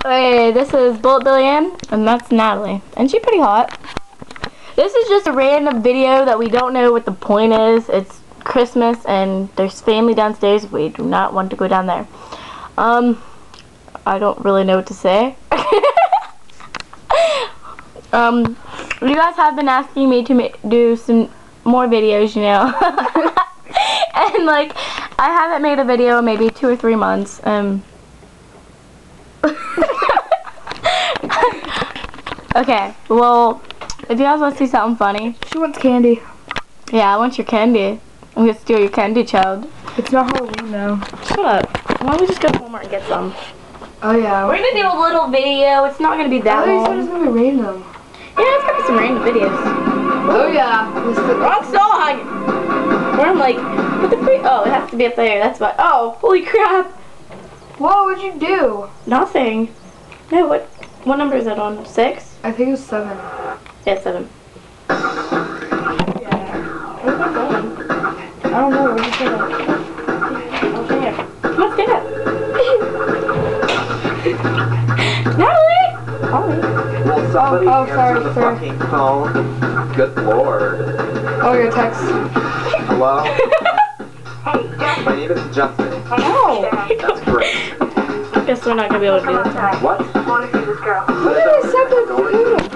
Hey, this is Bullet Billy Ann, and that's Natalie. And she's pretty hot. This is just a random video that we don't know what the point is. It's Christmas, and there's family downstairs. We do not want to go down there. I don't really know what to say. You guys have been asking me to do some more videos, you know. And, like, I haven't made a video in maybe 2 or 3 months. Okay, well, if you guys want to see something funny. She wants candy. Yeah, I want your candy. I'm gonna steal your candy, child. It's not Halloween, though. Shut up. Why don't we just go to Walmart and get some? Oh, yeah. We're gonna do a little video. It's not gonna be that long. I thought you said it was gonna be random. Yeah, it's gonna be some random videos. Oh, yeah. Wrong song! Where I'm like, what the freak? Oh, it has to be up there. That's why. Oh, holy crap. Whoa, what'd you do? Nothing. No, what number is that on? 6? I think it was 7. Yeah, it's 7. Yeah. Where's that going? I don't know. Where'd you say that? Oh, there. Come on, stand up. Natalie! Ollie. Will somebody Oh, answer sorry, the sorry. fucking phone? Good lord. Oh, your text. Hello? My name is Justin. Oh. That's great. I guess we're not going to be able to do this. What? Look at this second computer.